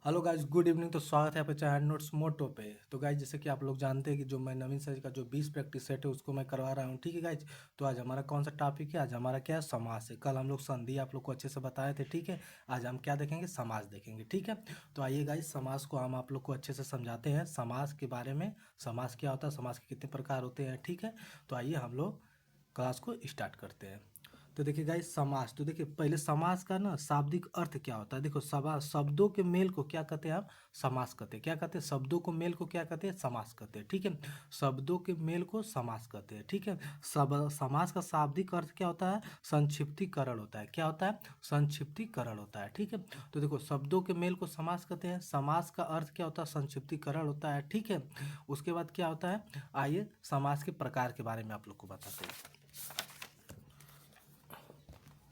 Hello guys, good evening. तो स्वागत है आपके चैनल नोट्स मोटो पे। तो गाइज, जैसे कि आप लोग जानते हैं कि जो मैं नवीन सर का जो 20 प्रैक्टिस सेट है उसको मैं करवा रहा हूँ। ठीक है गाइज, तो आज हमारा कौन सा टॉपिक है? आज हमारा क्या है? समास है। कल हम लोग संधि आप लोग को अच्छे से बताए थे। ठीक है, आज हम क्या देखेंगे? समास देखेंगे। ठीक है, तो आइए गाइज, समास को हम आप लोग को अच्छे से समझाते हैं, समास के बारे में। समास क्या होता है, समास के कितने प्रकार होते हैं। ठीक है, तो आइए हम लोग क्लास को स्टार्ट करते हैं। तो देखिए गाइस, समास, तो देखिए पहले समास का ना शाब्दिक अर्थ क्या होता है। देखो, शब्दों के मेल को क्या कहते हैं? हम समास कहते हैं। क्या कहते हैं? शब्दों को मेल को क्या कहते हैं? समास कहते हैं। ठीक है, शब्दों के मेल को समास कहते हैं। ठीक है, समास का शाब्दिक अर्थ क्या होता है? संक्षिप्तीकरण होता है। क्या होता है? संक्षिप्तीकरण होता है। ठीक है, तो देखो, शब्दों के मेल को समास कहते हैं। समास का अर्थ क्या होता है? संक्षिप्तीकरण होता है। ठीक है, उसके बाद क्या होता है? आइए समास के प्रकार के बारे में आप लोग को बताते हैं।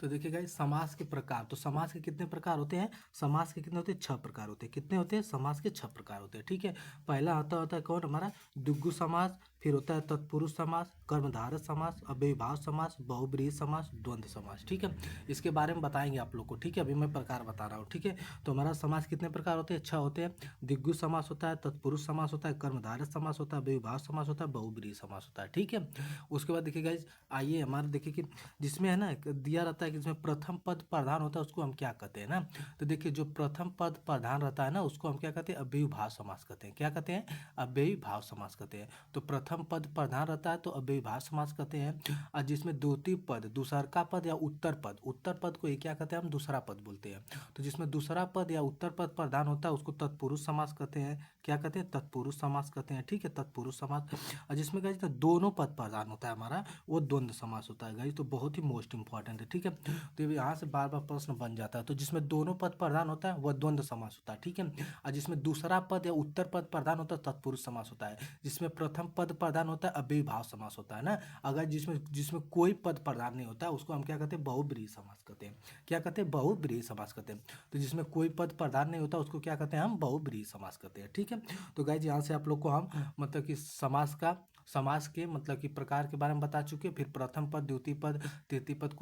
तो देखिए गाइस, समास के प्रकार, तो समास के कितने प्रकार होते हैं? समास के कितने होते हैं? 6 प्रकार होते हैं। कितने होते हैं? समास के 6 प्रकार होते हैं। ठीक है, पहला होता है कौन? हमारा द्विगु समास, फिर होता है तत्पुरुष समास, कर्मधारय समास, अव्ययीभाव समास, बहुब्रीहि समास, द्वंद्व समास। ठीक है, इसके बारे में बताएंगे आप लोग को। ठीक है, अभी मैं प्रकार बता रहा हूँ। ठीक है, तो हमारा समास कितने प्रकार होते हैं? 6 होते हैं। द्विगु समास होता है, तत्पुरुष समास होता है, कर्मधारय समास होता है, अव्ययीभाव समास होता है, बहुब्रीहि समास होता है। ठीक है, उसके बाद देखिए गाइस, आइए हमारे देखिए कि जिसमें है ना दिया रहता है कि जिसमें प्रथम पद प्रधान होता है उसको हम क्या कहते हैं ना। तो देखिए, जो प्रथम पद प्रधान रहता है ना उसको हम क्या कहते हैं? अव्ययीभाव समास कहते हैं। क्या कहते हैं? अव्ययीभाव समास कहते हैं। तो प्रथम पद प्रधान रहता है तो अव्ययीभाव समास कहते हैं। और जिसमें द्वितीय पद, दूसरका पद या उत्तर पद, उत्तर पद को ये क्या कहते हैं? हम दूसरा पद बोलते हैं। तो जिसमें दूसरा पद या उत्तर पद प्रधान होता है उसको तत्पुरुष समास कहते हैं। क्या कहते हैं? तत्पुरुष समास कहते हैं। ठीक है, तत्पुरुष समास। और जिसमें क्या कहते हैं? दोनों पद प्रधान होता है हमारा, वो द्वंद्व समास होता है गाइस। तो बहुत ही मोस्ट इंपॉर्टेंट है। ठीक है, तो ये यहाँ से बार बार प्रश्न बन जाता है। तो जिसमें दोनों पद प्रधान होता है वह द्वंद्व समास होता है। ठीक है, और जिसमें दूसरा पद या उत्तर पद प्रधान होता है तत्पुरुष समास होता है। जिसमें प्रथम पद प्रधान होता है अव्ययीभाव समास होता है ना। अगर जिसमें जिसमें कोई पद प्रधान नहीं होता है उसको हम क्या कहते हैं? बहुब्रीहि समास कहते हैं। क्या कहते हैं? बहुब्रीहि समास कहते हैं। तो जिसमें कोई पद प्रधान नहीं होता उसको क्या कहते हैं? हम बहुब्रीहि समास कहते हैं। ठीक है, तो गाइज यहाँ से आप लोग को हम मतलब कि समास के मतलब कि प्रकार के बारे में बता चुके। फिर प्रथम पद, द्वितीय पद, तृतीय पद,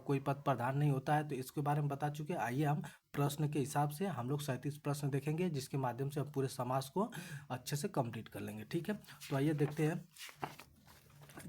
कोई पद प्रधान नहीं होता है तो इसके बारे में बता चुके। आइए हम प्रश्न के हिसाब से हम लोग 37 प्रश्न देखेंगे जिसके माध्यम से हम पूरे समास को अच्छे से कंप्लीट कर लेंगे। ठीक है, तो आइए देखते हैं।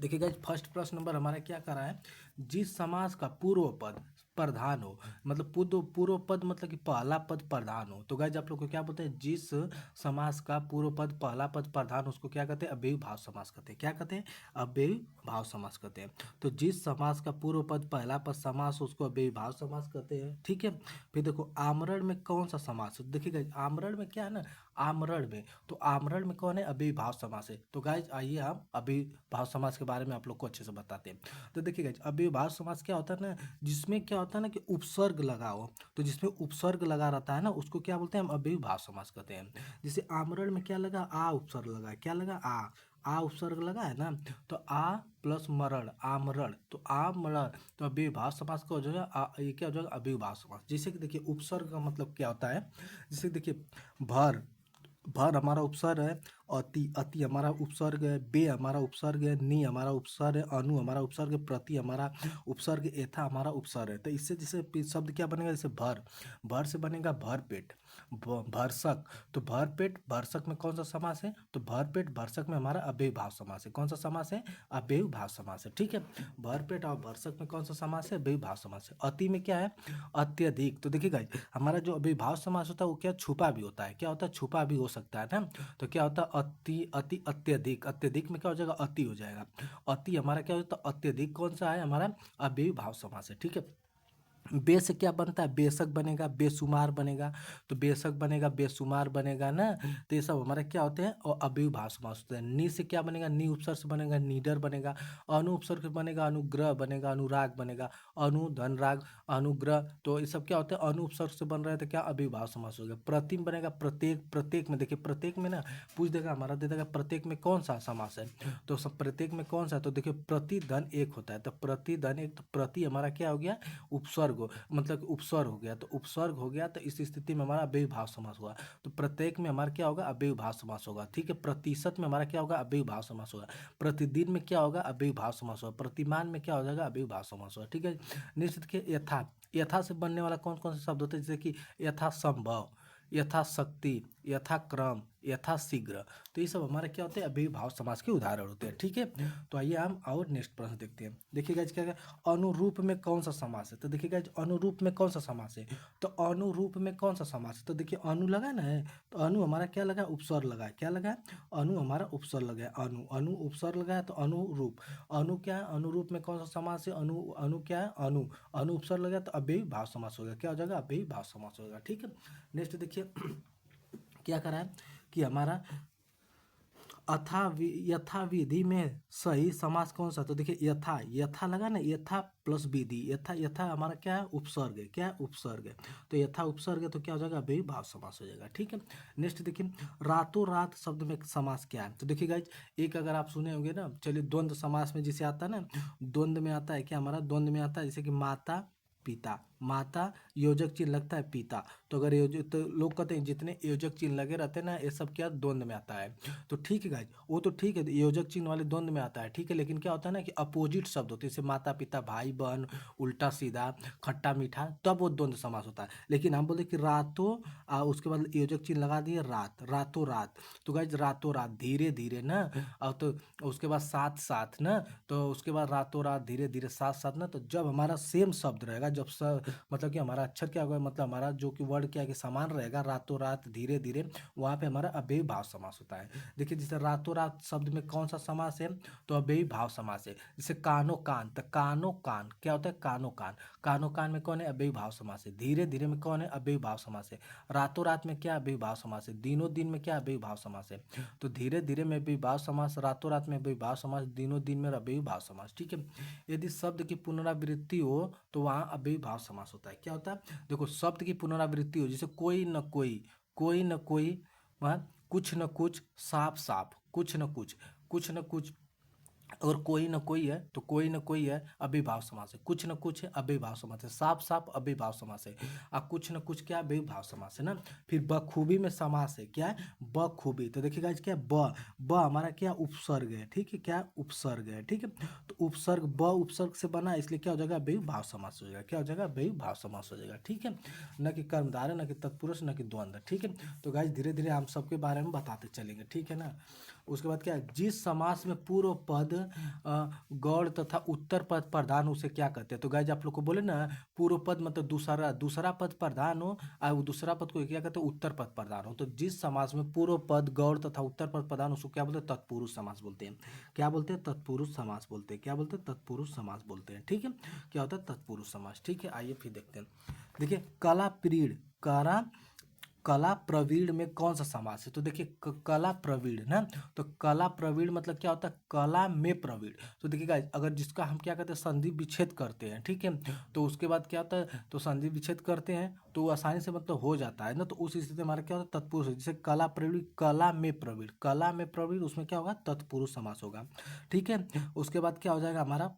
देखिए गाइस, फर्स्ट प्रश्न नंबर हमारा क्या कर रहा है? जिस समास का पूर्व पद प्रधान हो, मतलब पूर्व पद मतलब कि पहला पद प्रधान हो। तो गाइस आप लोग को क्या बोलते हैं? जिस समास का पूर्व पद पहला पद प्रधान उसको क्या कहते हैं? अव्ययीभाव समास कहते हैं। क्या कहते हैं? अव्ययीभाव समास कहते हैं। तो जिस समास का पूर्व पद पहला पद समास उसको अव्ययीभाव समास कहते हैं। ठीक है, फिर देखो आमरण में कौन सा समास? देखिए गाइस, आमरण में क्या है ना, आमरण में, तो आमरण में कौन है? अव्ययीभाव समास है। तो गाइज आइए हम अव्ययीभाव समास के बारे में आप लोग को अच्छे से बताते हैं। तो देखिए गाइज, अव्ययीभाव समास क्या होता है ना, जिसमें क्या होता है ना कि उपसर्ग लगा हो। तो जिसमें उपसर्ग लगा रहता है ना उसको क्या बोलते हैं? हम अव्ययीभाव समास कहते हैं। जैसे आमरण में क्या लगा? आ उपसर्ग लगा है। क्या लगा? आ उपसर्ग लगा है ना, तो आ प्लस मरण, आमरण, तो आमरण, तो अव्ययीभाव समास का हो जाएगा ये क्या हो जाएगा? अव्ययीभाव समास। जैसे कि देखिए उपसर्ग का मतलब क्या होता है? जैसे देखिए भर, भर हमारा उपसर्ग है। अति, अति हमारा उपसर्ग है। बे हमारा उपसर्ग है। नी हमारा उपसर्ग है। अनु हमारा उपसर्ग है। प्रति हमारा उपसर्ग, एथा हमारा उपसर्ग है। तो इससे जैसे शब्द क्या बनेगा? जैसे भर, भर से बनेगा भरपेट, भरसक। तो भरपेट भरसक में कौन सा समास है? तो भरपेट भरसक में हमारा अव्ययीभाव समास है। कौन सा समास है? अव्ययीभाव समास है। ठीक है, भरपेट और भरसक में कौन सा समास है? अव्ययीभाव समास है। अति में क्या है? अत्यधिक। तो देखिए गाइस, हमारा जो अव्ययीभाव समास होता है वो क्या? छुपा भी होता है। क्या होता है? छुपा भी हो सकता है ना। तो क्या होता है? अति, अति, अत्यधिक। अत्यधिक में क्या हो जाएगा? अति हो जाएगा। अति हमारा क्या होता है? अत्यधिक कौन सा है? हमारा अव्ययीभाव समास है। ठीक है, बे से क्या बनता है? बेशक बनेगा, बेशुमार बनेगा। तो बेशक बनेगा, बेशुमार बनेगा ना। तो ये सब हमारे क्या होते हैं? और अव्ययीभाव समास होते हैं। नी से क्या बनेगा? नी उपसर्ग से बनेगा निडर बनेगा। अनु उपसर्ग से बनेगा अनुग्रह बनेगा, अनुराग बनेगा। अनु धनराग, अनुग्रह, तो ये सब क्या होते हैं? अनु उपसर्ग से बन रहे हैं तो क्या? अव्ययीभाव समास हो गया। प्रतिम बनेगा प्रत्येक, प्रत्येक में देखिए, प्रत्येक में ना पूछ देगा हमारा, दे देगा प्रत्येक में कौन सा समास है। तो सब प्रत्येक में कौन सा? तो देखिए प्रतिधन एक होता है। तो प्रतिधन एक, तो प्रति हमारा क्या हो गया? उपसर्ग मतलब उपसर्ग हो गया। तो उपसर्ग हो गया तो इस स्थिति में हमारा अव्ययीभाव समास हुआ। तो प्रत्येक में हमारा क्या होगा? अव्ययीभाव समास होगा। ठीक है, प्रतिशत में हमारा क्या होगा? अव्ययीभाव समास होगा। प्रतिदिन में क्या होगा? अव्ययीभाव समास होगा। प्रतिमान में क्या हो जाएगा? अव्ययीभाव समास होगा। ठीक है, निश्चित के यथा, यथा से बनने वाला कौन कौन से शब्द होते हैं? जैसे कि यथा संभव, यथाशक्ति, यथाक्रम, यथाशीघ्र। तो ये सब हमारे क्या होते हैं, अव्ययीभाव समास के उदाहरण होते हैं। ठीक है, तो आइए हम और नेक्स्ट प्रश्न देखते हैं। देखिए गाइस क्या है, अनुरूप में कौन सा समास है। तो देखिए गाइस अनुरूप में कौन सा समास है, तो अनुरूप में कौन सा समास है। तो देखिए अनु लगा ना है, तो अनु हमारा क्या लगा, उपसर्ग लगा है। क्या लगा है, अनु हमारा उपसर्ग लगा है। अनु अनु उपसर्ग लगा है, तो अनुरूप। अनु क्या है, अनुरूप में कौन सा समास है, अनु अनु क्या है, अनु अनु उपसर्ग लगा तो अव्ययीभाव समास हो गया। क्या हो जाएगा, अव्ययीभाव समास होगा। ठीक है, नेक्स्ट देखिए क्या करा है कि हमारा यथाविधि में सही समास कौन सा। तो देखिए यथा, यथा लगा ना, यथा प्लस विधि, यथा यथा हमारा क्या है, उपसर्ग है। क्या है, उपसर्ग है। तो यथा उपसर्ग है तो क्या हो जाएगा, अव्ययीभाव समास हो जाएगा। ठीक है, नेक्स्ट देखिए रातों रात शब्द में समास क्या है। तो देखिए गाइज एक अगर आप सुने होंगे ना, चलिए द्वंद्व समास में जिसे आता है ना, द्वंद्व में आता है क्या, हमारा द्वंद्व में आता है जैसे कि माता पिता, माता योजक चिन्ह लगता है पिता। तो अगर योजक, तो लोग कहते हैं जितने योजक चिन्ह लगे रहते हैं ना, ये सब क्या द्वंद्व में आता है। तो ठीक है गाइज, वो तो ठीक है, योजक चिन्ह वाले द्वंद्व में आता है। ठीक है, लेकिन क्या होता है ना कि अपोजिट शब्द होते हैं, जैसे माता पिता, भाई बहन, उल्टा सीधा, खट्टा मीठा, तब वो द्वंद्व समास होता है। लेकिन हम बोलते कि रातों, उसके बाद योजक चिन्ह लगा दिए रात, रातों रात। तो गाइज रातों रात धीरे धीरे ना, और तो उसके बाद साथ साथ ना, तो उसके बाद रातों रात धीरे धीरे साथ साथ ना, तो जब हमारा सेम शब्द रहेगा, जब मतलब कि हमारा अक्षर क्या होगा, मतलब हमारा जो कि वर्ड क्या है कि समान रहेगा, रातों रात धीरे धीरे, वहाँ पे हमारा अव्ययीभाव समास होता है। देखिए जैसे रातों रात शब्द में कौन सा समास है, तो अव्ययीभाव समास है। जैसे कानो कान, तो कानो कान क्या होता है, कानो कान, कानो कान में कौन है, अव्ययीभाव समास है। धीरे धीरे में कौन है, अव्ययीभाव समास है। रातों रात में क्या, अव्ययीभाव समास है। दिनों दिन में क्या, अव्ययीभाव समास है। तो धीरे धीरे में अव्ययीभाव समास, रातों रात में अव्ययीभाव समास, दिनों दिन में अव्ययीभाव समास। ठीक है, यदि शब्द की पुनरावृत्ति हो तो वहाँ अव्ययीभाव समास होता है। क्या होता है, देखो शब्द की पुनरावृत्ति हो, जैसे कोई न कोई, कोई न कोई, वहाँ कुछ न कुछ, साफ साफ, कुछ न कुछ, कुछ न कुछ। अगर कोई न कोई है तो कोई न कोई है, अव्ययीभाव समास है। कुछ न कुछ है, अव्ययीभाव समास है। साफ साफ, अव्ययीभाव समास है। और कुछ न कुछ क्या, अव्ययीभाव समास है ना। फिर बखूबी में समास है, क्या है, बखूबी। तो देखिएगा क्या, ब हमारा क्या, उपसर्ग है। ठीक है, क्या उपसर्ग है। ठीक है, तो उपसर्ग ब उपसर्ग से बना, इसलिए क्या हो जाएगा, अव्ययीभाव समास हो जाएगा। क्या हो जाएगा, अव्ययीभाव समास हो जाएगा। ठीक है, न कि कर्मधारय, न कि तत्पुरुष, न कि द्वंद्व। ठीक है, तो गाइस धीरे धीरे हम सबके बारे में बताते चलेंगे। ठीक है ना। उसके बाद क्या है, जिस समास में पूर्व पद गौड़ तथा उत्तर पद प्रधान, उसे क्या कहते हैं। तो गाइज आप लोग को बोले ना, पूर्व पद मतलब दूसरा दूसरा पद प्रधान हो, और वो दूसरा पद को क्या कहते हैं, उत्तर पद प्रधान हो। तो जिस समास में पूर्व पद गौड़ तथा उत्तर पद प्रधान, उसको क्या बोलते हैं, तत्पुरुष समास बोलते हैं। क्या बोलते हैं, तत्पुरुष समास बोलते हैं। क्या बोलते हैं, तत्पुरुष समास बोलते हैं। ठीक है, क्या होता है, तत्पुरुष समास। ठीक है, आइए फिर देखते हैं। देखिए कला प्रीण, कला कला प्रवीण में कौन सा समास है। तो देखिए कला प्रवीण ना, तो कला प्रवीण मतलब क्या होता है, कला में प्रवीण। तो देखिए गाइस अगर जिसका हम क्या कहते हैं, संधि विच्छेद करते हैं, ठीक है, तो उसके बाद क्या होता है, तो संधि विच्छेद करते हैं तो वो आसानी से मतलब हो जाता है ना। तो उस स्थिति में हमारा क्या होता है, तत्पुरुष। जैसे कला प्रवीण, कला में प्रवीण, कला में प्रवीण, उसमें क्या होगा, तत्पुरुष समास होगा। ठीक है, उसके बाद क्या हो जाएगा हमारा,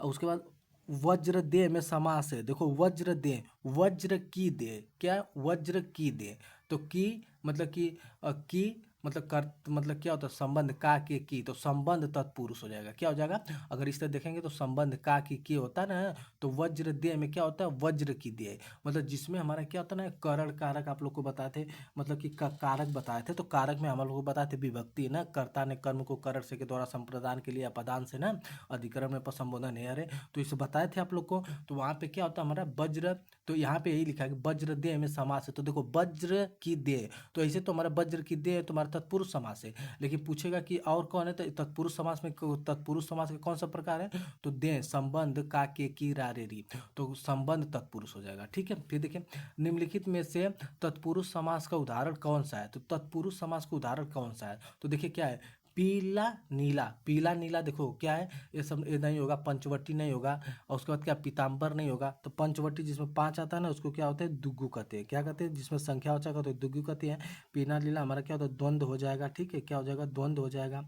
उसके बाद वज्र दे में समास है। देखो वज्र दे, वज्र की दे, क्या वज्र की दे। तो की मतलब कि की मतलब कर, मतलब क्या होता है, संबंध का के की, तो संबंध तत्पुरुष हो जाएगा। क्या हो जाएगा, अगर इस तरह देखेंगे तो संबंध का की होता है ना, तो वज्र दे में क्या होता है, वज्र की दे, मतलब जिसमें हमारा क्या होता है ना, करण कारक आप लोग को बताए थे, मतलब कि कारक बताए थे। तो कारक में हम लोग को बताए थे विभक्ति ना, कर्ता ने कर्म को करण से के द्वारा संप्रदान के लिए अपदान से ना अधिकरण में संबोधन है। अरे तो इसे बताए थे आप लोग को। तो वहाँ पे क्या होता है हमारा वज्र, तो यहाँ पे यही लिखा है कि वज्र दे में समास है। तो देखो वज्र की दे, तो ऐसे तो हमारा वज्र की दे तुम्हारा तत्पुरुष समास है। लेकिन पूछेगा कि और कौन है, तो तत्पुरुष समास में, तत्पुरुष समास का कौन सा प्रकार है, तो दे संबंध का के की रा रे री, तो संबंध तत्पुरुष हो जाएगा। ठीक है, फिर देखिए निम्नलिखित में से तत्पुरुष समास का उदाहरण कौन सा है। तो तत्पुरुष समास का उदाहरण कौन सा है, तो देखिए क्या है, पीला नीला, पीला नीला देखो क्या है, ये सब ये नहीं होगा, पंचवटी नहीं होगा, और उसके बाद क्या पीताम्बर नहीं होगा। तो पंचवटी जिसमें 5 आता है ना, उसको क्या होता है, दुग्गु कहते हैं। क्या कहते हैं, जिसमें संख्या हो जाएगा तो दुग्गु कहते हैं। पीला नीला हमारा क्या होता है, द्वंद्व हो जाएगा। ठीक है, क्या हो जाएगा, द्वंद्व हो जाएगा।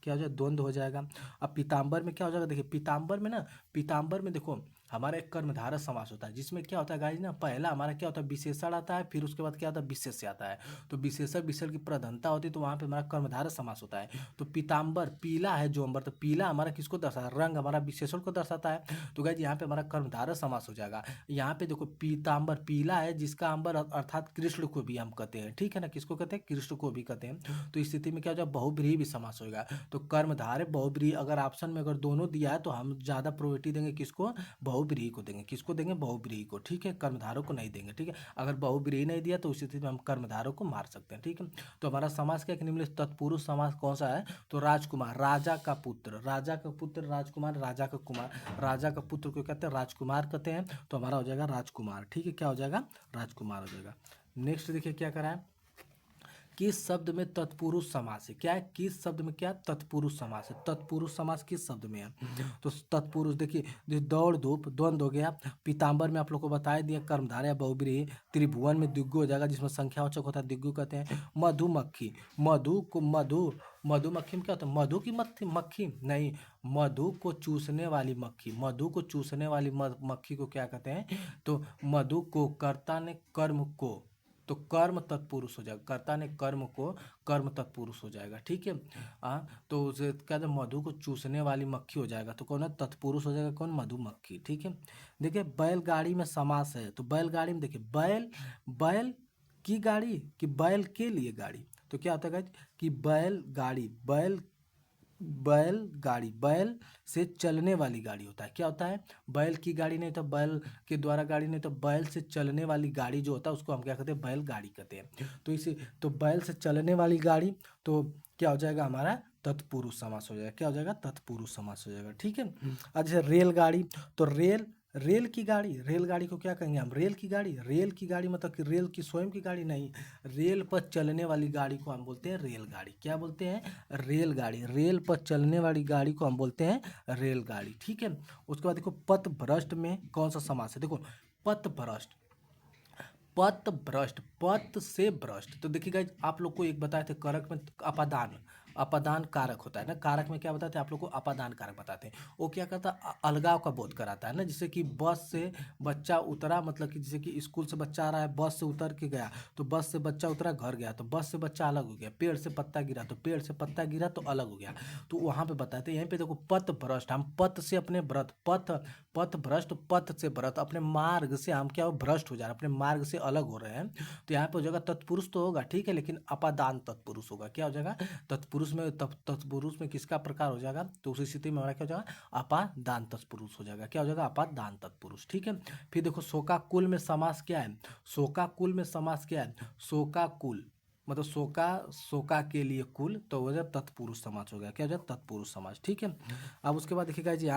क्या हो जाएगा, द्वंद्व हो जाएगा। अब पीताम्बर में क्या हो जाएगा, देखिए पीताम्बर में ना, पीताम्बर में देखो हमारा एक कर्मधारय समास होता है, जिसमें क्या होता है गाइस ना, पहला हमारा क्या होता है, विशेषण आता है, फिर उसके बाद क्या होता है, विशेष्य आता है। तो विशेषण विशेषण की प्रधानता होती है, तो वहाँ पे हमारा कर्मधारय समास होता है। तो पीताम्बर, पीला है जो अंबर, तो पीला हमारा किसको दर्शाता है, रंग हमारा विशेषण को दर्शाता है। तो गाइस यहाँ पे हमारा कर्मधारय समास हो जाएगा। यहाँ पे देखो पीताम्बर पीला है जिसका अंबर अर्थात कृष्ण को भी हम कहते हैं, ठीक है ना, किसको कहते हैं, कृष्ण को भी कहते हैं। तो इस स्थिति में क्या हो जाएगा, बहुब्रीहि भी समास होगा। तो कर्मधारय बहुब्रीहि, अगर ऑप्शन में अगर दोनों दिया है तो हम ज्यादा प्रोबेबिलिटी देंगे किसको, बहुब्रीहि को देंगे। किसको देंगे, बहुब्रीहि को, ठीक है, कर्मधारय को नहीं देंगे, ठीक है। अगर बहुब्रीहि नहीं दिया तो उस स्थिति में हम कर्मधारय को मार सकते हैं, ठीक है। तो हमारा समास क्या, निम्नलिखित तत्पुरुष समास कौन सा है, तो राजकुमार, राजा का पुत्र, राजा का पुत्र राजकुमार, राजा का कुमार, राजा का पुत्र को कहते हैं राजकुमार कहते हैं। तो हमारा हो जाएगा राजकुमार, ठीक है, क्या हो जाएगा, राजकुमार हो जाएगा। नेक्स्ट देखिए क्या करा है, किस शब्द में तत्पुरुष समास है, क्या है, किस शब्द में क्या तत्पुरुष समास है, तत्पुरुष समास किस शब्द में है। तो तत्पुरुष देखिए, दौड़ धूप द्वंद्व हो गया, पीताम्बर में आप लोग को बता दिया कर्मधारय या बहुब्रीहि, त्रिभुवन में द्विगु हो जाएगा जिसमें संख्यावाचक होता है द्विगु कहते हैं। मधुमक्खी, मधु को मधुमक्खी में क्या होता है, मधु की मक्खी नहीं, मधु को चूसने वाली मक्खी, मधु को चूसने वाली मक्खी को क्या कहते हैं, तो मधु को, कर्ता ने कर्म को, तो कर्म तत्पुरुष हो जाएगा, कर्ता ने कर्म को कर्म तत्पुरुष हो जाएगा, ठीक है। तो उसे क्या है, मधु को चूसने वाली मक्खी हो जाएगा, तो कौन है, तत्पुरुष हो जाएगा, कौन, मधुमक्खी, ठीक है। देखिए बैलगाड़ी में समास है, तो बैलगाड़ी में देखिए बैल, बैल की गाड़ी कि बैल के लिए गाड़ी, तो क्या होता है guys, कि बैल गाड़ी, बैल गाड़ी, बैल से चलने वाली गाड़ी होता है, क्या होता है, बैल की गाड़ी नहीं तो बैल के द्वारा गाड़ी नहीं तो बैल से चलने वाली गाड़ी जो होता है उसको हम क्या कहते हैं, बैल गाड़ी कहते हैं। तो इसे, तो बैल से चलने वाली गाड़ी, तो क्या हो जाएगा हमारा तत्पुरुष समास हो जाएगा, क्या हो जाएगा, तत्पुरुष समास हो जाएगा, ठीक है। अब जैसे रेलगाड़ी, तो रेल, रेल की गाड़ी, रेलगाड़ी को क्या कहेंगे हम, रेल की गाड़ी, रेल की गाड़ी मतलब कि रेल की स्वयं की गाड़ी नहीं, रेल पर चलने वाली गाड़ी को हम बोलते हैं रेलगाड़ी, क्या बोलते हैं, रेलगाड़ी, रेल पर चलने वाली गाड़ी को हम बोलते हैं रेलगाड़ी, ठीक है। उसके बाद देखो पथभ्रष्ट में कौन सा समास है, देखो पथभ्रष्ट, पथ भ्रष्ट, पथ से भ्रष्ट, तो देखिए गाइस आप लोग को एक बताए थे कारक में अपादान, अपादान कारक होता है ना, कारक में क्या बताते हैं आप लोग को, अपादान कारक बताते हैं। वो क्या करता है, अलगाव का बोध कराता है ना, जैसे कि बस से बच्चा उतरा, मतलब कि जैसे कि स्कूल से बच्चा आ रहा है, बस से उतर के गया, तो बस से बच्चा उतरा घर गया, तो बस से बच्चा अलग हो गया, पेड़ से पत्ता गिरा तो पेड़ से पत्ता गिरा तो अलग हो गया। तो वहां पे बताते हैं, यहीं पे देखो पथ भ्रष्ट, हम पथ से अपने व्रत, पथ, पथ भ्रष्ट, पथ से व्रत, अपने मार्ग से हम क्या हो, भ्रष्ट हो जा रहे हैं, अपने मार्ग से अलग हो रहे हैं। तो यहाँ पे हो जाएगा तत्पुरुष तो होगा, ठीक है, लेकिन अपादान तत्पुरुष होगा, क्या हो जाएगा, तत्पुरुष में, तत्पुरुष में किसका प्रकार हो जाएगा, तो उसी स्थिति में हमारा क्या हो जाएगा, अपादान तत्पुरुष हो जाएगा, क्या हो जाएगा, अपादान तत्पुरुष, ठीक है। फिर देखो शोकाकुल में समास क्या है, शोकाकुल में समास क्या है, शोकाकुल मतलब शोका के लिए कुल, तो वो जब तत्पुरुष समास हो गया, क्या हो जाएगा, तत्पुरुष समास, ठीक है। अब उसके बाद देखिएगा जी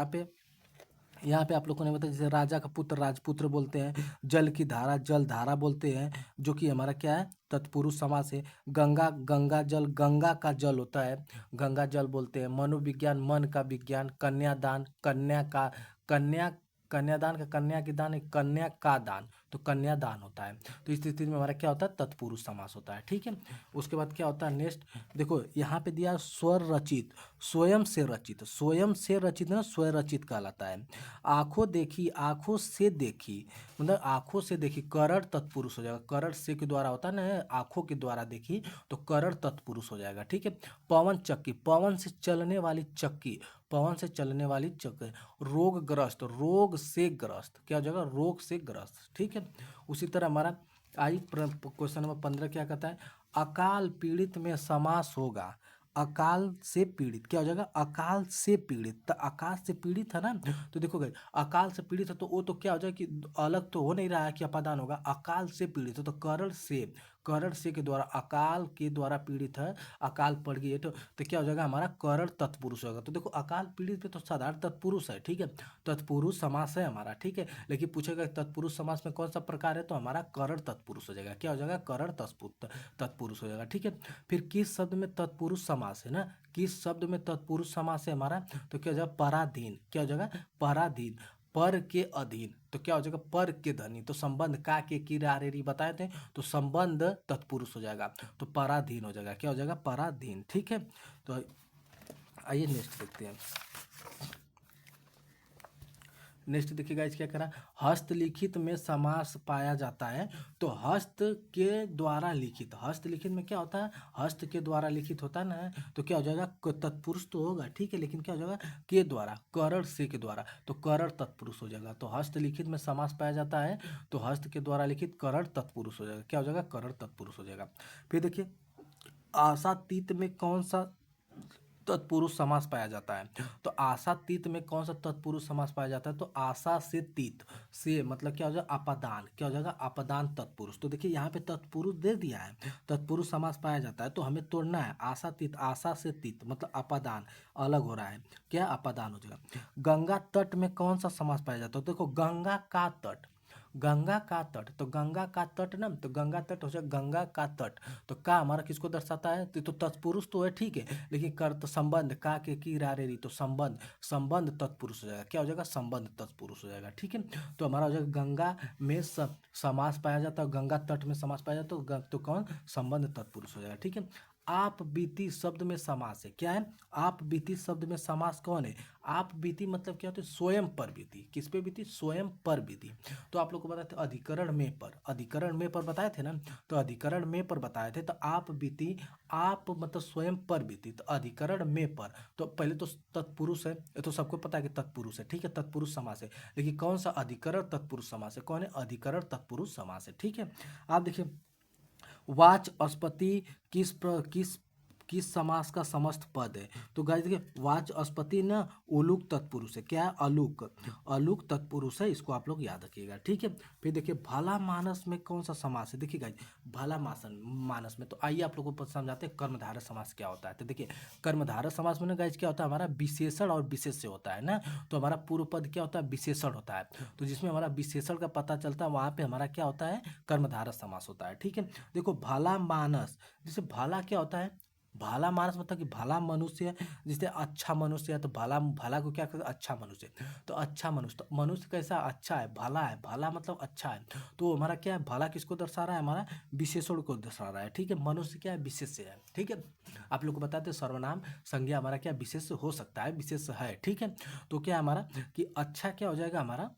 यहाँ पे आप लोगों ने बताया, जैसे राजा का पुत्र राजपुत्र बोलते हैं, जल की धारा जल धारा बोलते हैं, जो कि हमारा क्या है, तत्पुरुष समास है। गंगा, गंगा जल, गंगा का जल होता है, गंगा जल बोलते हैं। मनोविज्ञान, मन का विज्ञान। कन्यादान, कन्या का, कन्या, कन्यादान का कन्या की दान है, कन्या का दान, तो कन्यादान होता है। तो इस स्थिति में हमारा क्या होता है, तत्पुरुष समास होता है, ठीक है। उसके बाद क्या होता है नेक्स्ट, देखो यहाँ पे दिया स्वर रचित, स्वयं से रचित, स्वयं से रचित ना स्वयं रचित कहलाता है। आंखों देखी, आंखों से देखी, मतलब आंखों से देखी, करण तत्पुरुष हो जाएगा, करण से के द्वारा होता है ना, आंखों के द्वारा देखी, तो करण तत्पुरुष हो जाएगा, ठीक है। पवन चक्की, पवन से चलने वाली चक्की, पवन से चलने वाली चक्की। रोगग्रस्त, रोग से ग्रस्त, क्या हो जाएगा, रोग से ग्रस्त, ठीक है। उसी तरह हमारा आई क्वेश्चन नंबर 15 क्या कहता है, अकाल पीड़ित में समास होगा, अकाल से पीड़ित, क्या हो जाएगा, अकाल से पीड़ित, तो अकाल से पीड़ित है ना, तो देखो गए अकाल से पीड़ित है, तो वो तो क्या हो जाए कि अलग तो हो नहीं रहा है कि अपादान होगा, अकाल से पीड़ित है, तो करण से, करण से के द्वारा, अकाल के द्वारा पीड़ित है, अकाल पड़ गई है, तो क्या हो जाएगा हमारा करण तत्पुरुष होगा। तो देखो अकाल पीड़ित पे तो साधारण तत्पुरुष है, ठीक है, तत्पुरुष समास है हमारा, ठीक है। लेकिन पूछेगा तत्पुरुष समास में कौन सा प्रकार है, तो हमारा करण तत्पुरुष हो जाएगा, क्या हो जाएगा, करण तत्पुरुष हो जाएगा, ठीक है। फिर किस शब्द में तत्पुरुष समास है ना, किस शब्द में तत्पुरुष समास है हमारा, तो क्या हो जाएगा, पराधीन, क्या हो जाएगा, पराधीन, पर के अधीन, तो क्या हो जाएगा, पर के धनी, तो संबंध का के की रा रे री बताए थे, तो संबंध तत्पुरुष हो जाएगा, तो पराधीन हो जाएगा, क्या हो जाएगा, पराधीन, ठीक है। तो आइए नेक्स्ट देखते हैं। नेक्स्ट देखिए गाइस क्या करा, हस्तलिखित में समास पाया जाता है। तो हस्त के द्वारा लिखित, हस्तलिखित में क्या होता है, हस्त के द्वारा लिखित होता है ना, तो क्या हो जाएगा, तत्पुरुष तो होगा, ठीक है, लेकिन क्या हो जाएगा, के द्वारा, करण से के द्वारा, तो करण तत्पुरुष हो जाएगा। तो हस्तलिखित में समास पाया जाता है, तो हस्त के द्वारा लिखित करण तत्पुरुष हो जाएगा, क्या हो जाएगा, करण तत्पुरुष हो जाएगा। फिर देखिए आशातीत में कौन सा तत्पुरुष समास पाया जाता है। तो आशातीत में कौन सा तत्पुरुष समास पाया जाता है, तो आशा से तीत, से मतलब क्या हो जाएगा, अपादान, क्या हो जाएगा, अपादान तत्पुरुष। तो देखिए यहाँ पे तत्पुरुष दे दिया है, तत्पुरुष समास पाया जाता है, तो हमें तोड़ना है, आशातीत, आशा से तीत मतलब अपादान अलग हो रहा है, क्या अपादान हो जाएगा। गंगा तट में कौन सा समास पाया जाता है, तो देखो गंगा का तट, गंगा का तट, तो गंगा का तट ना, तो गंगा तट हो जाएगा गंगा का तट। तो का हमारा किसको दर्शाता है, तो तत्पुरुष तो है, ठीक है, लेकिन कर तो संबंध, का के की रा रे री, तो संबंध, संबंध तत्पुरुष हो जाएगा, क्या हो जाएगा, संबंध तत्पुरुष हो जाएगा, ठीक है। तो हमारा हो जाएगा गंगा में समास पाया जाता है, गंगा तट में समास पाया जाता है, तो कौन, संबंध तत्पुरुष हो जाएगा, ठीक है। आप बीती शब्द में समास है, क्या है, आप बीती शब्द में समास कौन है, आप बीती मतलब क्या होता है, स्वयं पर बीती, किस पे बीती, स्वयं पर बीती। तो आप लोग को बताए थे अधिकरण में पर, अधिकरण में पर बताए थे ना, तो अधिकरण में पर बताए थे, तो आप बीती, आप मतलब स्वयं पर बीती, तो अधिकरण में पर, तो पहले तो तत्पुरुष है, ये तो सबको पता है कि तत्पुरुष है, ठीक है, तत्पुरुष समास है, लेकिन कौन सा, अधिकरण तत्पुरुष समास है, कौन है, अधिकरण तत्पुरुष समास है, ठीक है। आप देखिए वाचस्पति किस समास का समस्त पद है, तो गाइस देखिए वाचस्पति ना उलूक तत्पुरुष है, क्या है, अलूक, अलूक तत्पुरुष है, इसको आप लोग याद रखिएगा, ठीक है। फिर देखिए भला मानस में कौन सा समास है, देखिए गाइस भला मानस में, तो आइए आप लोगों को समझाते हैं कर्मधारय समास क्या होता है। तो देखिए कर्मधारय समास में ना गाइस क्या होता है, हमारा विशेषण और विशेष्य होता है ना, तो हमारा पूर्व पद क्या होता है, विशेषण होता है, तो जिसमें हमारा विशेषण का पता चलता है वहां पे हमारा क्या होता है, कर्मधारय समास होता है, ठीक है। देखो भला मानस, जैसे भला क्या होता है, भला मानस मतलब कि भला मनुष्य है, जैसे अच्छा मनुष्य है, तो भला, भला को क्या कहते हैं, अच्छा मनुष्य, तो अच्छा मनुष्य, तो मनुष्य कैसा, अच्छा है, भला है, भला मतलब अच्छा है, तो हमारा क्या है, भला किसको दर्शा रहा है, हमारा विशेषण को दर्शा रहा है, ठीक है, मनुष्य क्या है, विशेष है, ठीक है। आप लोग को बताते हैं सर्वनाम संज्ञा हमारा क्या विशेष हो सकता है, विशेष है, ठीक है। तो क्या हमारा कि अच्छा क्या हो जाएगा, हमारा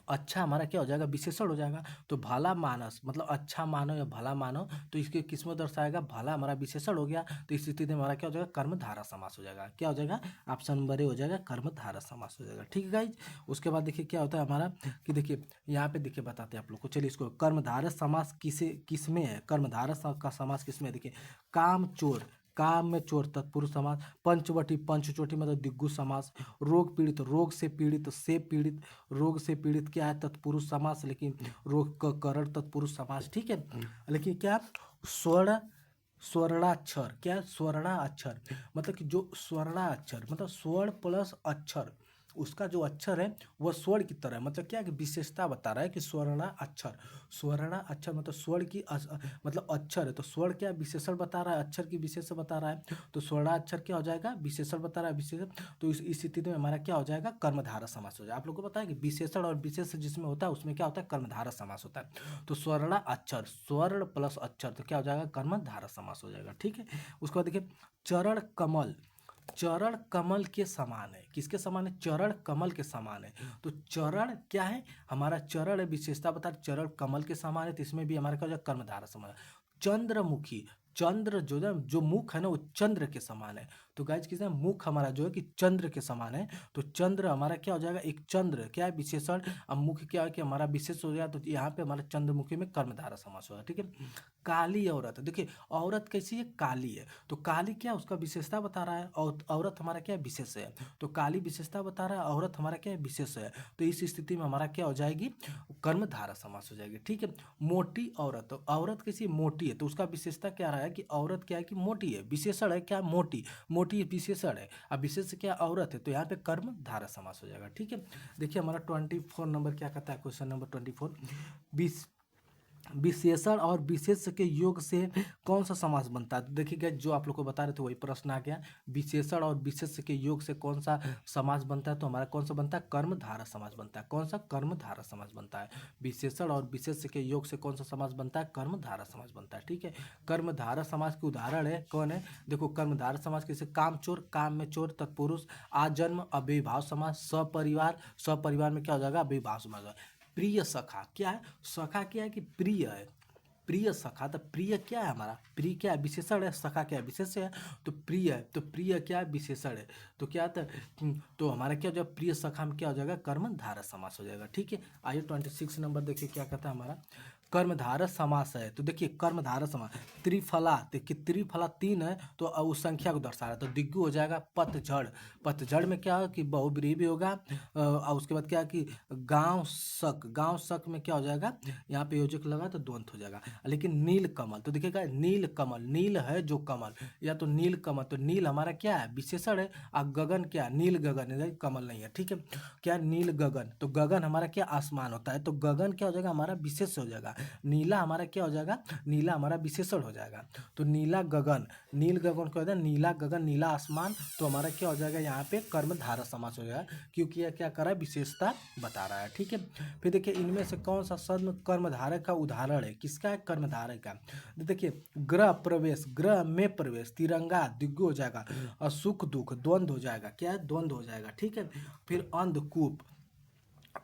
अच्छा हमारा क्या हो जाएगा, विशेषण हो जाएगा। तो भला मानस मतलब अच्छा मानो या भला मानो, तो इसके किस में दर्शाएगा, भला हमारा विशेषण हो गया, तो इस स्थिति में हमारा क्या हो जाएगा, कर्मधारय समास हो जाएगा, क्या हो जाएगा, ऑप्शन नंबर ए हो जाएगा, कर्मधारय समास हो जाएगा, ठीक है गाइज। उसके बाद देखिए क्या होता है हमारा, कि देखिए यहाँ पे देखिए बताते हैं आप लोग को, चलिए इसको कर्मधारय समास किस में है, कर्मधारय का समास किस में है, देखिए काम चोर, काम में चोर तत्पुरुष समास, पंचवटी, पंचचोटी मतलब दिग्गु समास, रोग पीड़ित, रोग से पीड़ित, से पीड़ित, रोग से पीड़ित क्या है, तत्पुरुष समास, लेकिन रोग का करण तत्पुरुष समास, ठीक है। लेकिन क्या स्वर्ण, स्वर्णाक्षर, क्या है? स्वर्णाक्षर मतलब कि जो स्वर्णाक्षर मतलब स्वर्ण प्लस अक्षर, उसका जो अक्षर है वह स्वर्ण की तरह है, मतलब क्या है कि विशेषता बता रहा है कि स्वर्णाक्षर, स्वर्णाक्षर मतलब स्वर्ण की मतलब अक्षर है, तो स्वर्ण क्या विशेषण बता रहा है, अक्षर की विशेषण बता रहा है, तो स्वर्णाक्षर क्या हो जाएगा, विशेषण बता रहा है, विशेषण, तो इस स्थिति में हमारा क्या हो जाएगा, कर्मधारय समास हो जाएगा। आप लोग को पता है कि विशेषण और विशेष जिसमें होता है उसमें क्या होता है, कर्मधारय समास होता है। तो स्वर्णाक्षर, स्वर्ण प्लस अक्षर, तो क्या हो जाएगा, कर्मधारय समास हो जाएगा, ठीक है। उसके बाद देखिए चरण कमल, चरण कमल के समान है, किसके समान है, चरण कमल के समान है। तो चरण क्या है, हमारा चरण है, विशेषता बता चरण कमल के समान है, तो इसमें भी हमारा क्या हो जाएगा, कर्मधारय समान है। चंद्रमुखी, चंद्र जो मुख है ना वो चंद्र के समान है, तो गाइज किस है, मुख हमारा जो है कि चंद्र के समान है, तो चंद्र हमारा क्या हो जाएगा, एक चंद्र क्या है विशेषण, अब मुख क्या है कि हमारा विशेष हो गया, तो यहाँ पे हमारा चंद्रमुखी में कर्मधारय समास होगा, ठीक है। काली औरत, देखिए औरत कैसी है, काली है, तो काली क्या उसका विशेषता बता रहा है, और औरत हमारा क्या है, विशेष है, तो काली विशेषता बता रहा है, औरत हमारा क्या है, विशेष है, तो इस स्थिति में हमारा क्या हो जाएगी, कर्मधारय समास हो जाएगी, ठीक है। मोटी औरत, तो औरत कैसी मोटी है, तो उसका विशेषता क्या रहा है कि औरत क्या है कि मोटी है, विशेषण है क्या, मोटी, मोटी विशेषण है, अब विशेष क्या औरत है, तो यहाँ पे कर्मधारय समास हो जाएगा, ठीक है। देखिए हमारा 24 नंबर क्या कहता है, क्वेश्चन नंबर 24, विशेषण और विशेष के योग से कौन सा समास बनता है? तो देखिएगा जो आप लोग को बता रहे थे वही प्रश्न आ गया। विशेषण और विशेष के योग से कौन सा समास बनता है? तो हमारा कौन सा बनता है? कर्मधारय समास बनता है। कौन सा? कर्मधारय समास बनता है। विशेषण और विशेष के योग से कौन सा समास बनता है? कर्मधारय समास बनता है। ठीक है, कर्मधारय समास के उदाहरण है कौन है? देखो कर्मधारय समास कैसे, काम चोर, काम में चोर तत्पुरुष, आजन्म, अव्ययीभाव समास, सपरिवार, सपरिवार में क्या हो जाएगा? अव्ययीभाव समास। प्रिय सखा क्या है? सखा क्या है कि प्रिय है। प्रिय सखा, तो प्रिय क्या है हमारा? प्रिय क्या है? विशेषण है। सखा क्या है? विशेष है। तो प्रिय है, तो प्रिय क्या है? विशेषण है। तो क्या तो हमारा क्या हो जाएगा? प्रिय सखा में क्या हो जाएगा? कर्मधारय समास हो जाएगा। ठीक है, आइए 26 नंबर देखिए क्या कहता है हमारा। कर्मधारय समास है, तो देखिए कर्मधारय समास त्रिफला, देखिए त्रिफला 3 है तो उस संख्या को दर्शा रहा है, तो दिग्गु हो जाएगा। पतझड़, पतझड़ में क्या है कि बहुब्रीहि भी होगा। और उसके बाद क्या है कि गांव शक, गांव शक में क्या हो जाएगा? यहाँ पे योजक लगा तो द्वंद्व हो जाएगा। लेकिन नील कमल, तो देखिएगा नील कमल, नील है जो कमल, या तो नील कमल, तो नील हमारा क्या है? विशेषण है। और गगन क्या है? नील गगन है, कमल नहीं है। ठीक है, क्या है? नील गगन, तो गगन हमारा क्या? आसमान होता है, तो गगन क्या हो जाएगा? हमारा विशेष हो जाएगा। नीला हमारा क्या हो जाएगा? नीला हमारा विशेषण हो जाएगा। तो नीला गगन, नील गगन क्या होता है? नीला गगन, नीला आसमान, तो हमारा क्या हो जाएगा? यहाँ पे कर्मधारय समास हो जाएगा, क्योंकि यह क्या कर रहा है? विशेषता बता रहा है। ठीक है, फिर देखिए इनमें से कौन सा शब्द कर्मधारय का उदाहरण है? किसका है? कर्मधारय का। तो देखिए गृह प्रवेश, गृह में प्रवेश, तिरंगा दिग्गु हो जाएगा, और सुख दुख द्वंद्व हो जाएगा। क्या है? द्वंद्व हो जाएगा। ठीक है, फिर अंधकूप,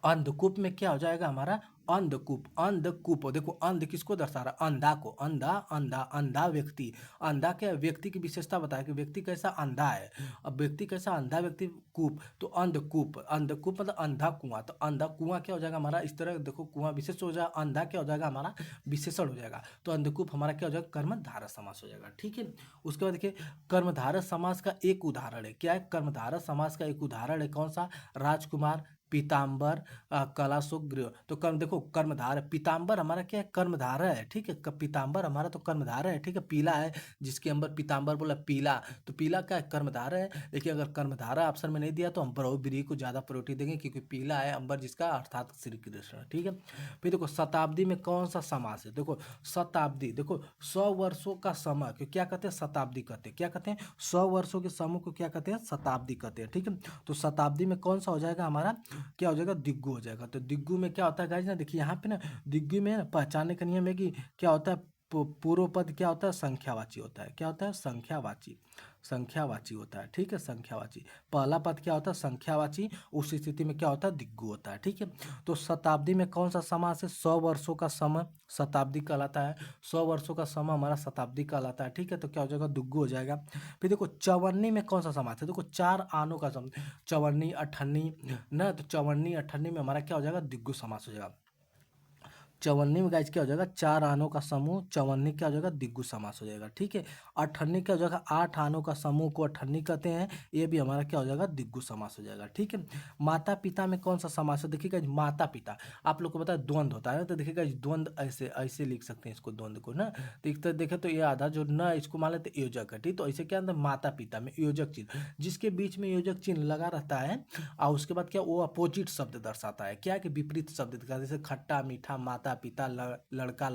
अंधकूप में क्या हो जाएगा हमारा? अंधकूप, अंधकूप, देखो अंध किसको दर्शा रहा है? अंधा को, अंधा, अंधा, अंधा व्यक्ति, अंधा क्या? व्यक्ति की विशेषता बताया कि व्यक्ति कैसा? अंधा है। अब व्यक्ति कैसा? अंधा व्यक्ति, कूप, तो अंधकूप, अंधकूप मतलब अंधा कुआं, तो अंधा कुआं क्या हो जाएगा हमारा? इस तरह देखो कुआं विशेष हो जाएगा, अंधा क्या हो जाएगा हमारा? विशेषण हो जाएगा। तो अंधकूप हमारा क्या हो जाएगा? कर्मधारय समास हो जाएगा। ठीक है, उसके बाद देखिए कर्मधारय समास का एक उदाहरण है। क्या है? कर्मधारय समास का एक उदाहरण है कौन सा? राजकुमार, पीताम्बर, कलाशुक, गृह। तो कर्म देखो कर्मधारय, पीताम्बर हमारा क्या है? कर्मधारय है। ठीक है, पीताम्बर हमारा तो कर्मधारय है। ठीक है, पीला है जिसके अंदर पीताम्बर बोला पीला, तो पीला क्या है? कर्मधारय है। देखिए अगर कर्मधारय ऑप्शन में नहीं दिया तो हम बहुब्रीहि को ज्यादा प्रायोरिटी देंगे, क्योंकि पीला है अंबर जिसका, अर्थात श्री कृष्ण। ठीक है, फिर देखो शताब्दी में कौन सा समास है? देखो शताब्दी, देखो 100 वर्षों का समय को क्या कहते हैं? शताब्दी कहते हैं। क्या कहते हैं? 100 वर्षों के समूह को क्या कहते हैं? शताब्दी कहते हैं। ठीक है, तो शताब्दी में कौन सा हो जाएगा हमारा? क्या हो जाएगा? दिग्गु हो जाएगा। तो दिग्गु में क्या होता है गाइस ना, देखिए यहाँ पे ना दिग्गु में ना पहचानने का नियम है कि क्या होता है? पूर्व पद क्या होता है? संख्यावाची होता है। क्या होता है? संख्यावाची, संख्यावाची होता है। ठीक है, संख्यावाची। पहला पद क्या होता है? संख्यावाची। उस स्थिति में क्या होता है? दिग्गु होता है। ठीक है, तो शताब्दी में कौन सा समास है? 100 वर्षों का समय शताब्दी कहलाता है। 100 वर्षों का समय हमारा शताब्दी कहलाता है। ठीक है, तो क्या हो जाएगा? दिग्गु हो जाएगा। फिर देखो चवन्नी में कौन सा समास है? देखो 4 आनों का समय, चवन्नी, अठन्नी ना, तो चवन्नी अठन्नी में हमारा क्या हो जाएगा? दिग्गु समास हो जाएगा। चवन्नी में गाइस क्या हो जाएगा? 4 आनों का समूह, चवन्नी क्या हो जाएगा? दिग्गु समास हो जाएगा। ठीक है, अठन्नी क्या हो जाएगा? 8 आनों का समूह को अठन्नी कहते हैं, ये भी हमारा क्या हो जाएगा? दिग्गु समास हो जाएगा। ठीक है, माता पिता में कौन सा समास है? देखिएगा माता पिता, आप लोग को पता है द्वंद्व होता है ना, तो देखिएगा द्वंद्व ऐसे ऐसे लिख सकते हैं इसको, द्वंद्व को ना, तो एक तरह देखे तो ये आधा जो ना इसको मान लेते योजक है। ठीक, तो ऐसे क्या अंदर माता पिता में योजक चिन्ह, जिसके बीच में योजक चिन्ह लगा रहता है, और उसके बाद क्या वो अपोजिट शब्द दर्शाता है। क्या कि विपरीत शब्द दिखाता है, जैसे खट्टा मीठा, माता पिता, लड़का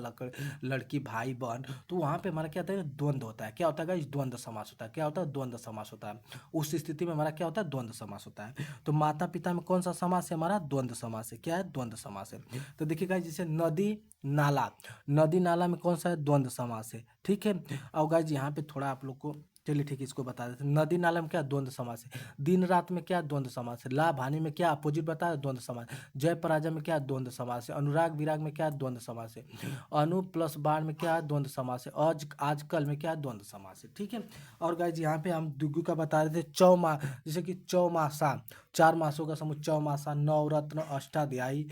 लड़की, भाई बहन, तो वहां पे हमारा क्या होता है? द्वंद्व होता है। क्या होता है? द्वंद्व समास होता है। क्या होता है? द्वंद्व समास होता है। उस स्थिति में हमारा क्या होता है? द्वंद्व समास होता है। तो माता पिता में कौन सा समास है हमारा? द्वंद्व समास है। क्या है? द्वंद्व समास है। तो देखिएगा जैसे नदी नाला, नदी नाला में कौन सा है? द्वंद्व समास है। ठीक है, और गाइज यहाँ पे थोड़ा आप लोग को, चलिए ठीक है इसको बता देते हैं। नदी नाला में क्या? द्वंद्व समास है। दिन रात में क्या? द्वंद्व समास है। लाभ हानि में क्या? अपोजिट बताया, द्वंद्व समास। जय पराजय में क्या? द्वंद्व समास है। अनुराग विराग में क्या? द्वंद्व समास है। अनु प्लस बाण में क्या? द्वंद्व समास है। आज आजकल में क्या? द्वंद्व समास है। ठीक है, और गाइज यहाँ पे हम दुग्गु का बता रहे थे चौमा, जैसे कि चौमासा, 4 मासों का समूह चौमासा, नवरत्न, अष्टाध्यायी,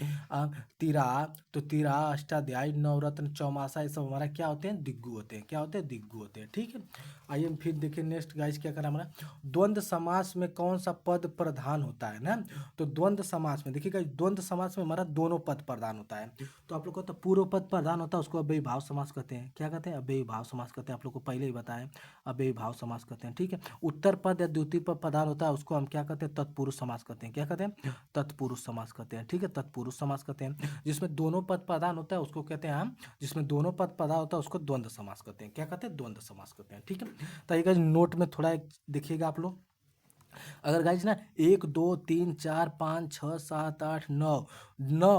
तिरा, तो तिरा, अष्टाध्यायी, नवरत्न, चौमासा, ये सब हमारा क्या होते हैं? दिग्गु होते हैं। क्या होते हैं? दिग्गु होते हैं। ठीक है, आइए हम फिर देखिए नेक्स्ट गाइस क्या करा हमारा, द्वंद्व समास में कौन सा पद प्रधान होता है ना। तो द्वंद्व समास में देखिए गाइस, द्वंद्व समास में हमारा दोनों पद प्रधान होता है। तो आप लोग को तो पूर्व पद प्रधान होता है, उसको अव्ययी भाव समास कहते हैं। क्या कहते हैं? अव्ययी भाव समास कहते हैं। आप लोग को पहले ही बताया, अव्ययी भाव समास कहते हैं। ठीक है। उत्तर पद या द्वितीय पद प्रधान होता है, उसको हम क्या कहते हैं? तत्पुरुष समास कहते हैं। क्या कहते हैं? तत्पुरुष समास कहते हैं। ठीक है, तत्पुरुष समास कहते हैं। जिसमें दोनों पद प्रधान होता है उसको कहते हैं हम, जिसमें दोनों पद प्रधान होता है उसको द्वंद्व समास कहते हैं। क्या कहते हैं? द्वंद्व समास कहते हैं। ठीक है। तो ये गाइस नोट में थोड़ा देखिएगा आप लोग, अगर गाइस ना 1 2 3 4 5 6 7 8 9 9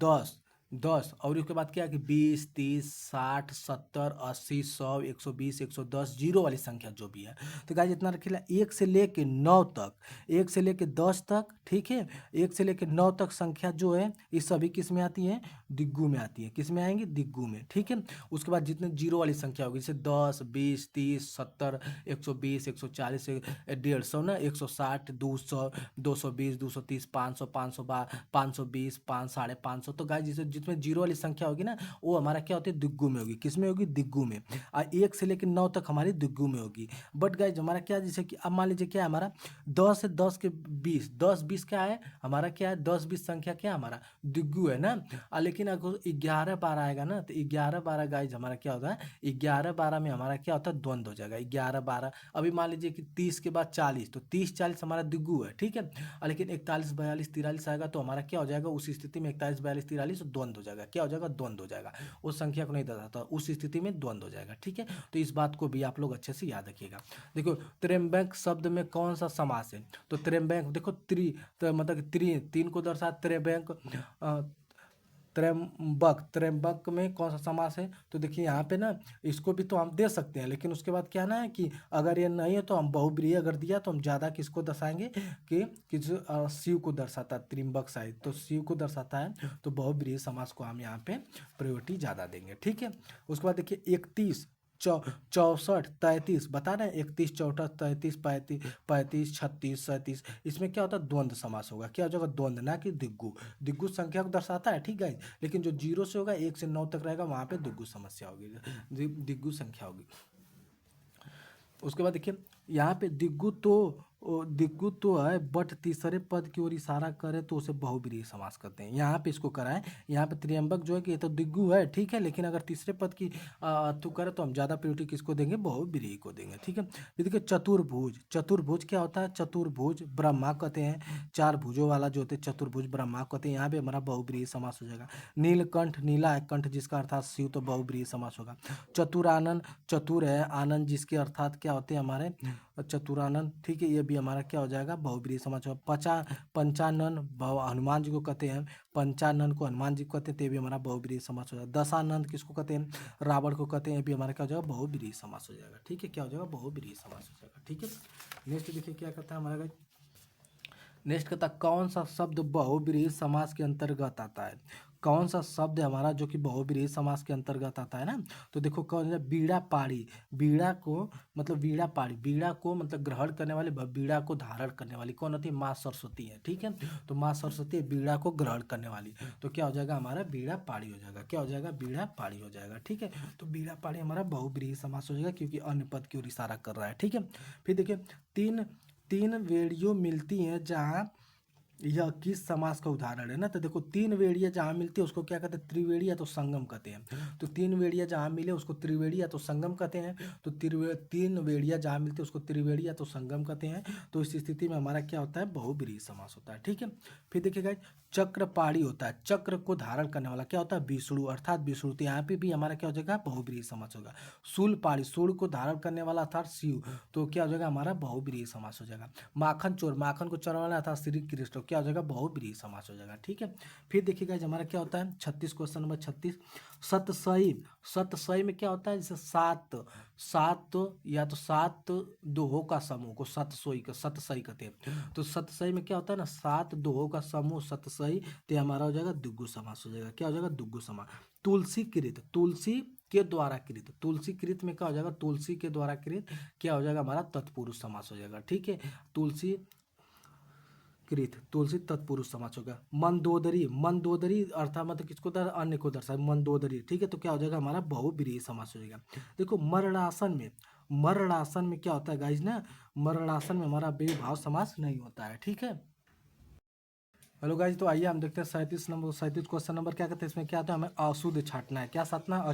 10 10 और उसके बाद क्या है कि 20 30 60 70 80 100 120 110 जीरो वाली संख्या जो भी है, तो गाइस इतना रखिएगा 1 से लेके 9 तक, 1 से लेके 10 तक। ठीक है, 1 से लेके 9 तक संख्या जो है ये सभी किस में आती है? दिग्गू में आती है। किस में आएंगी? दिग्गू में। ठीक है। उसके बाद जितने जीरो वाली संख्या होगी जैसे 10 20 30 70 120 140 150 ना, 160 200 220 230 500 520 5 550। तो गाइस जिसमें जिसमें जीरो वाली संख्या होगी ना वो हमारा क्या होती है? दिग्गू में होगी। किस में होगी? दिग्गू में। और 1 से लेकर 9 तक हमारी दिग्गू में होगी। बट गाइस हमारा क्या, जैसे कि अब मान लीजिए क्या है हमारा 10 से 10 के 20 10 20 क्या है हमारा? क्या है? 10 20 संख्या क्या है हमारा? दिग्गू है ना। लेकिन अगर 11 12 आएगा ना तो 11 12 गाइस हमारा क्या होता है? 11 12 में हमारा क्या होता है? द्वंद्व हो जाएगा। 11 12 अभी मान लीजिए कि 30 के बाद 40, तो 30 40 हमारा दिग्गू है। ठीक है। लेकिन 41 42 43 आएगा तो हमारा क्या हो जाएगा? उस स्थिति में 41 42 43 द्वंद्व हो जाएगा। क्या हो जाएगा? द्वंद्व हो जाएगा। उस संख्या को नहीं दर्शाता, उस स्थिति में द्वंद्व हो जाएगा। ठीक है। तो इस बात को भी आप लोग अच्छे से याद रखिएगा। देखो त्र्यंबक शब्द में कौन सा समास है? तो त्र्यंबक देखो तो मतलब तीन को दर्शा त्र्यंबक। त्र्यंबक, त्र्यंबक में कौन सा समास है? तो देखिए यहाँ पे ना इसको भी तो हम दे सकते हैं, लेकिन उसके बाद क्या ना है कि अगर ये नहीं है तो हम बहुब्रीहि अगर दिया तो हम ज़्यादा किसको दर्शाएंगे कि किस शिव को दर्शाता है। त्र्यंबक साहित्य तो शिव को दर्शाता है, तो बहुब्रीहि समास को हम यहाँ पे प्रायोरिटी ज़्यादा देंगे। ठीक है। उसके बाद देखिए 31 64 33 बता रहे हैं, 31 64 33 35 35 36 37, इसमें क्या होता है? द्वंद्व समास होगा। क्या हो जाएगा? द्वंद्व, ना कि दिग्गू। दिग्गू संख्या को दर्शाता है। ठीक है। लेकिन जो 0 से होगा 1 से 9 तक रहेगा वहां पे दिग्गू समस्या होगी, दिग्गू संख्या होगी। उसके बाद देखिए यहाँ पे दिग्गु तो है, बट तीसरे पद की ओर इशारा करे तो उसे बहुब्रीहि समास कहते हैं। यहाँ पे इसको कराएं, यहाँ पे त्र्यंबक जो है कि ये तो दिग्गु है। ठीक है। लेकिन अगर तीसरे पद की तो करे तो हम ज़्यादा प्रायोरिटी किसको देंगे? बहुब्रीहि को देंगे। ठीक है। फिर देखिए चतुर्भुज, चतुर्भुज क्या होता है? चतुर्भुज ब्रह्मा कहते हैं, 4 भुजों वाला जो होते हैं चतुर्भुज ब्रह्मा कहते हैं। यहाँ पे हमारा बहुब्रीहि समास हो जाएगा। नीलकंठ, नीला है कंठ जिसका अर्थात शिव, तो बहुब्रीहि समास होगा। चतुरानन, चतुर है आनंद जिसके अर्थात क्या होते हैं हमारे? चतुरानन। ठीक है। ये भी हमारा क्या हो जाएगा? बहुब्रीहि समास होगा। पंचानन हनुमान जी को कहते हैं, पंचानन को हनुमान जी को कहते हैं, तो ये भी हमारा बहुब्रीहि समास हो जाएगा। दशानंद किसको कहते हैं? रावण को कहते हैं, ये भी हमारा क्या हो जाएगा? बहुब्रीहि समास हो जाएगा। ठीक है। क्या हो जाएगा? बहुब्रीहि समास हो जाएगा। ठीक है। नेक्स्ट देखिए क्या कहता है हमारा, नेक्स्ट कहता है कौन सा शब्द बहुब्रीहि समास के अंतर्गत आता है? कौन सा शब्द है हमारा जो कि बहुब्रीहि समास के अंतर्गत आता है ना? तो देखो कौन है? बीड़ा पाड़ी। बीड़ा को मतलब बीड़ा पाड़ी, बीड़ा को मतलब ग्रहण करने वाली, बीड़ा को धारण करने वाली कौन होती है? माँ सरस्वती है। ठीक है। तो माँ सरस्वती बीड़ा को ग्रहण करने वाली, तो क्या हो जाएगा हमारा? बीड़ा पाड़ी हो जाएगा। क्या हो जाएगा? बीड़ा पाड़ी हो जाएगा। ठीक है। तो बीड़ा पाड़ी हमारा बहुब्रीहि समास हो जाएगा क्योंकि अन्य पद की ओर इशारा कर रहा है। ठीक है। फिर देखिए तीन तीन वेड़ियों मिलती हैं जहाँ, यह किस समास का उदाहरण है ना? तो देखो 3 वेड़ियाँ जहाँ मिलती है उसको क्या कहते हैं? त्रिवेणी या तो संगम कहते हैं। तो 3 वेड़ियाँ जहाँ मिले उसको त्रिवेणी या तो संगम कहते हैं। तो 3 वेड़ियाँ जहाँ मिलती है उसको त्रिवेणी या तो संगम कहते हैं। तो इस स्थिति में हमारा क्या होता है? बहुब्रीहि समास होता है। ठीक है। फिर देखिएगा चक्रपाणी होता है, चक्र को धारण करने वाला क्या होता है? विष्णु अर्थात विष्णु। तो यहाँ पे भी हमारा क्या हो जाएगा? बहुब्रीहि समास होगा। शूलपाणी, सूल को धारण करने वाला अर्थात शिव, तो क्या हो जाएगा हमारा? बहुब्रीहि समास हो जाएगा। माखन चोर, माखन को चोरने वाला अर्थात श्री कृष्ण, क्या हो जाएगा? बहुब्रीहि समास हो जाएगा। ठीक है। फिर देखिएगा हमारा क्या होता है? 36 क्वेश्चन नंबर 36 सतसई, सतसई में क्या होता है? जैसे सात सात या तो सात दोहों का समूह को सतसोई का सतसई कहते हैं। तो सतसई में क्या होता है ना? 7 दोहों का समूह सतसई, तो हमारा हो जाएगा दिग्गु समास हो जाएगा। क्या हो जाएगा? दिग्गु समास। तुलसी कृत, तुलसी के द्वारा कृत, तुलसी कृत में क्या हो जाएगा? तुलसी के द्वारा कृत, क्या हो जाएगा हमारा? तत्पुरुष समास हो जाएगा। ठीक है। तुलसी कृत, तुलसी तत्पुरुष समास होगा। मंदोदरी, मंदोदरी अर्थात मतलब किसको दर अन्य को दर्शाए, मंदोदरी। ठीक है। तो क्या हो जाएगा हमारा? बहुब्रीहि समास हो जाएगा। देखो मरणासन में, मरणासन में क्या होता है गाइज ना, मरणासन में हमारा अव्ययीभाव समास नहीं होता है। ठीक है। हेलो गाइज, तो आइए हम देखते हैं 37 क्वेश्चन नंबर क्या कहते हैं। इसमें क्या आता है, हमें अशुद्ध छांटना है। क्या छांटना है,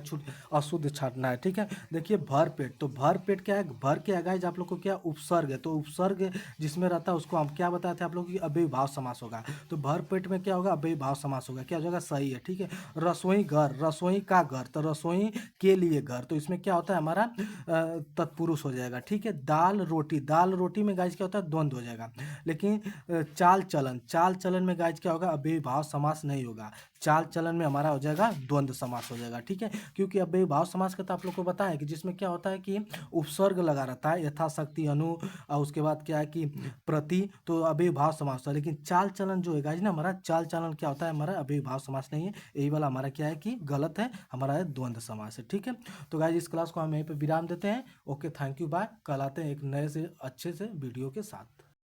अशुद्ध छांटना है। ठीक है। देखिए भर पेट, तो भर पेट क्या है, भर क्या है गाइज आप लोग को, क्या उपसर्ग है, तो उपसर्ग जिसमें रहता है उसको हम क्या बताए थे आप लोग की अव्ययीभाव समास होगा। तो भर पेट में क्या होगा, अव्ययीभाव समास होगा। क्या हो जाएगा, सही है। ठीक है। रसोई घर, रसोई का घर, तो रसोई के लिए घर, तो इसमें क्या होता है हमारा तत्पुरुष हो जाएगा। ठीक है। दाल रोटी, दाल रोटी में गाइज क्या होता है, द्वंद्व हो जाएगा। लेकिन चाल चलन, चाल चलन में गाइज क्या होगा, अव्ययीभाव समास नहीं होगा। चाल चलन में हमारा हो जाएगा द्वंद्व समास हो जाएगा। ठीक है। क्योंकि अव्ययीभाव समास का तो आप लोग को बताया कि जिसमें क्या होता है कि उपसर्ग लगा रहता है, यथाशक्ति, अनु, और उसके बाद क्या है कि प्रति, तो अव्ययीभाव समास होता है। लेकिन चाल चलन जो है गाइज ना, हमारा चाल चलन क्या होता है, हमारा अव्ययीभाव समास नहीं है। यही वाला हमारा क्या है कि गलत है, हमारा है द्वंद्व समास है। ठीक है। तो गाइज इस क्लास को हम यहीं पे विराम देते हैं। Okay, thank you, bye. कल आते हैं एक नए से अच्छे से वीडियो के साथ।